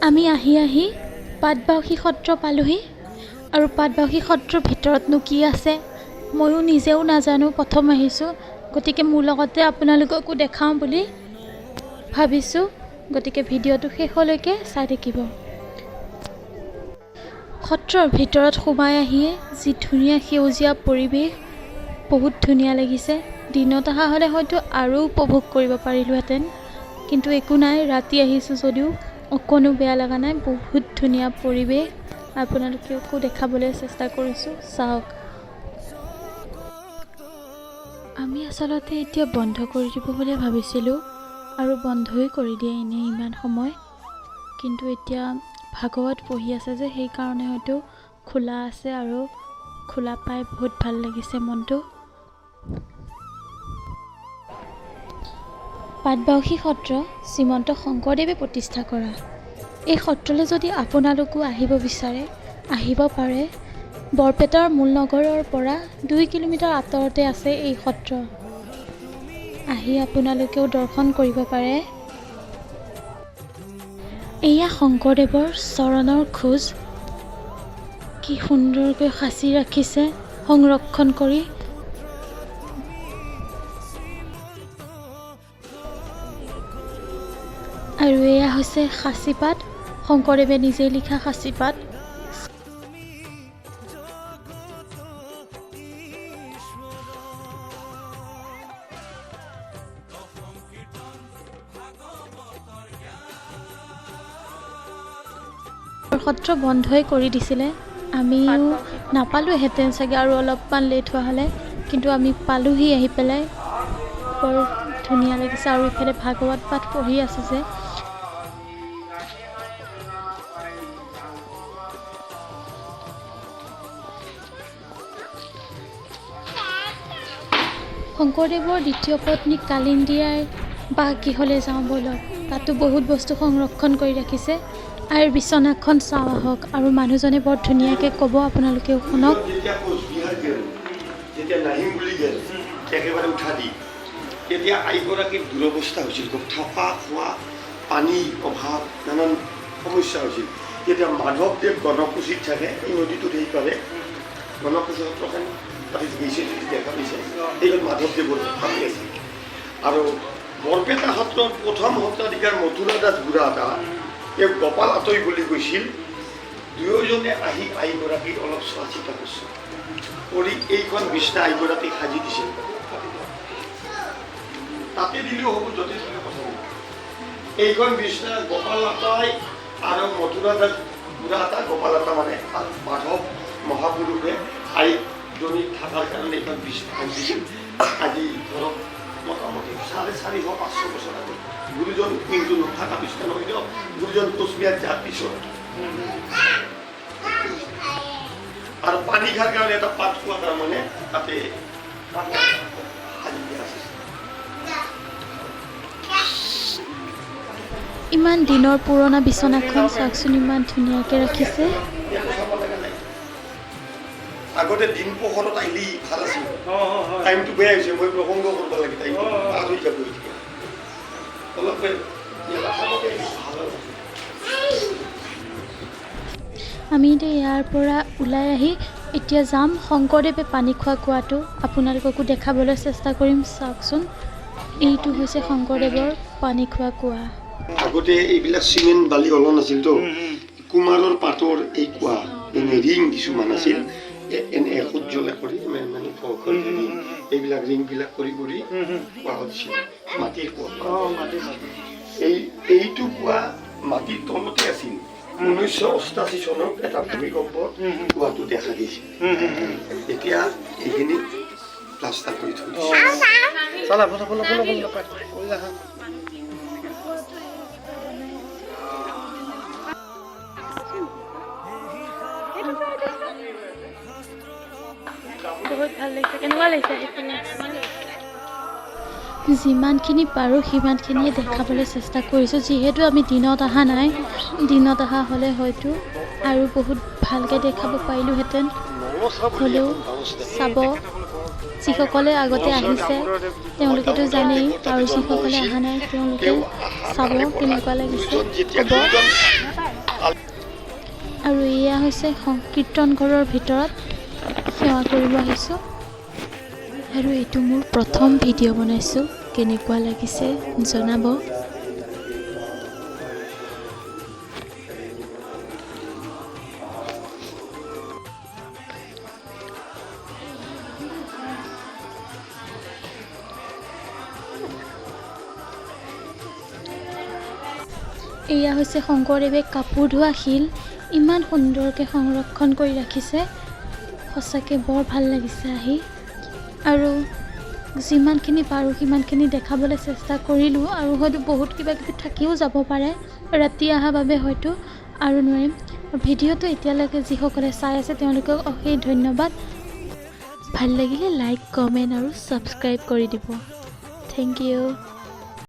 আমি আহি পাটবাউসী সত্ৰ পালোহি আৰু পাটবাউসী সত্ৰৰ ভিতৰতনো কি আছে ময়ো নিজেও নাজানো। প্ৰথম আহিছোঁ, গতিকে মোৰ লগতে আপোনালোককো দেখাওঁ বুলি ভাবিছোঁ। গতিকে ভিডিঅ'টো শেষলৈকে চাই থাকিব। সত্ৰৰ ভিতৰত সোমাই আহিয়ে যি ধুনীয়া সেউজীয়া পৰিৱেশ, বহুত ধুনীয়া লাগিছে। দিনত অহা হ'লে হয়তো আৰু উপভোগ কৰিব পাৰিলোহেঁতেন, কিন্তু একো নাই, ৰাতি আহিছোঁ যদিও অকণো বেয়া লগা নাই। বহুত ধুনীয়া পৰিৱেশ, আপোনালোকেও দেখাবলৈ চেষ্টা কৰিছোঁ, চাওক। আমি আচলতে এতিয়া বন্ধ কৰি দিব বুলি ভাবিছিলোঁ আৰু বন্ধই কৰি দিয়ে এনেই ইমান সময়, কিন্তু এতিয়া ভাগৱত পঢ়ি আছে যে সেইকাৰণে হয়তো খোলা আছে আৰু খোলা পাই বহুত ভাল লাগিছে মনটো। পাটবাউসী সত্ৰ শ্ৰীমন্ত শংকৰদেৱে প্ৰতিষ্ঠা কৰা। এই সত্ৰলৈ যদি আপোনালোকো আহিব বিচাৰে আহিব পাৰে। বৰপেটাৰ মূল নগৰৰ পৰা 2 কিলোমিটাৰ আঁতৰতে আছে এই সত্ৰ। আহি আপোনালোকেও দৰ্শন কৰিব পাৰে। এয়া শংকৰদেৱৰ চৰণৰ খোজ, কি সুন্দৰকৈ সাঁচি ৰাখিছে সংৰক্ষণ কৰি। আৰু এয়া হৈছে সাঁচিপাত, শংকৰদেৱে নিজেই লিখা সাঁচিপাত। সত্ৰ বন্ধই কৰি দিছিলে, আমিও নাপালোঁহেঁতেন চাগে আৰু অলপমান লেট হোৱা হ'লে, কিন্তু আমি পালোঁহি আহি পেলাই। বৰ ধুনীয়া লাগিছে আৰু ইফালে ভাগৱত পাঠ পঢ়ি আছে যে। শংকৰদেৱৰ দ্বিতীয় পত্নী কালিন্দীয়াৰ বাসগৃহলৈ যাওঁ ব'লক, তাতো বহুত বস্তু সংৰক্ষণ কৰি ৰাখিছে। আৰু বিচনাখন চাওঁ আহক, আৰু মানুহজনে বৰ ধুনীয়াকৈ ক'ব, আপোনালোকেও শুনক। একেবাৰে উঠা দি তেতিয়া আইগৰাকীৰ দুৰৱস্থা হৈছিল, থকা খোৱা পানীৰ অভাৱ, নানান সমস্যা হৈছিল। তেতিয়া মাধৱদেৱ গণকুচিত থাকে, এই নদীটোত সেইফালে গণকুচি সত্ৰখন তাতে গৈছে যদি দেখা পাইছে, এইখন মাধৱদেৱৰ ভাবি আছিল। আৰু বৰপেটা সত্ৰৰ প্ৰথম সত্ৰাধিকাৰ মথুৰা দাস বুঢ়া এটা, এই গোপাল আতৈ বুলি কৈছিল। দুয়োজনে আহি আইগৰাকীক অলপ চোৱা চিতা কৰিছিল, কৰি এইখন বিছনা আইগৰাকীক সাজি দিছিল। তাতে দিলেও হ'ব, য'তে দিলেও কথা নাই। এইখন বিছনা গোপাল আতাই আৰু মথুৰা দাস বুঢ়া এটা, গোপাল আতা মানে মাধৱ মহাপুৰুষে আইজনী থকাৰ কাৰণে এইখন বিছনা সাজি দিছিল। আজি ধৰক মোটামুটি 450-500 বছৰ আগত। গুৰুজন কিন্তু নথকা বিছনা নহয় দিয়ক, গুৰুজন কোচবিহাৰ যাৰ পিছত। আৰু পানী খাৰ কাৰণে এটা পাত খোৱা তাৰমানে তাতে সাজি দিয়া আছে। ইমান দিনৰ পুৰণা বিচনাখন চাওকচোন, ইমান ধুনীয়াকৈ ৰাখিছে। আগতে দিন পোহৰত আহিলি ভাল আছিল, টাইমটো বেয়া হৈছে। মই প্ৰসংগ কৰিব লাগে, টাইমটো পাৰ হৈ যাব। অলপ আমি এতিয়া ইয়াৰ পৰা ওলাই আহি এতিয়া যাম শংকৰদেৱে পানী খোৱা কুঁৱাটো, আপোনালোককো দেখাবলৈ চেষ্টা কৰিম। চাওকচোন, এইটো হৈছে শংকৰদেৱৰ পানী খোৱা কুঁৱা। আগতে এইবিলাক চিমেণ্ট বালি ওলোৱা নাছিলতো, কুমাৰৰ পাতৰ এই কুঁৱা, এনে ৰিং কিছুমান আছিল, এনে সূৰ্যলে কৰি মানে এইবিলাক ৰিংবিলাক কৰি কৰি কুঁৱা দিছিল, মাটিৰ কুঁৱা। এইটো কুঁৱা মাটিৰ তলতে আছিল। 1988 চনত এটা ভূমিকম্পত কুঁৱাটো দেখা দিছিল। এতিয়া এইখিনি প্লাষ্টাৰ কৰি থৈ দিছে। বহুত ভাল লাগিছে। কেনেকুৱা লাগিছে? যিমানখিনি পাৰোঁ সিমানখিনিয়ে দেখাবলৈ চেষ্টা কৰিছোঁ, যিহেতু আমি দিনত অহা নাই। দিনত অহা হ'লে হয়তো আৰু বহুত ভালকৈ দেখাব পাৰিলোঁহেঁতেন। হ'লেও চাব, যিসকলে আগতে আহিছে তেওঁলোকেতো জানেই, আৰু যিসকলে অহা নাই তেওঁলোকেও চাব কেনেকুৱা লাগিছে, ক'ব। আৰু এয়া হৈছে কীৰ্তন ঘৰৰ ভিতৰত সেৱা কৰিব আহিছোঁ। আৰু এইটো মোৰ প্ৰথম ভিডিঅ' বনাইছোঁ, কেনেকুৱা লাগিছে জনাব। এয়া হৈছে শংকৰদেৱে কাপোৰ ধোৱা শিল, ইমান সুন্দৰকৈ সংৰক্ষণ কৰি ৰাখিছে, সঁচাকৈ বৰ ভাল লাগিছে আহি। আৰু যিমানখিনি পাৰোঁ সিমানখিনি দেখাবলৈ চেষ্টা কৰিলোঁ, আৰু হয়তো বহুত কিবা কিবি থাকিও যাব পাৰে, ৰাতি অহাৰ বাবে হয়তো আৰু নোৱাৰিম। ভিডিঅ'টো এতিয়ালৈকে যিসকলে চাই আছে তেওঁলোকক অশেষ ধন্যবাদ। ভাল লাগিলে লাইক, কমেণ্ট আৰু ছাবস্ক্ৰাইব কৰি দিব। Thank U.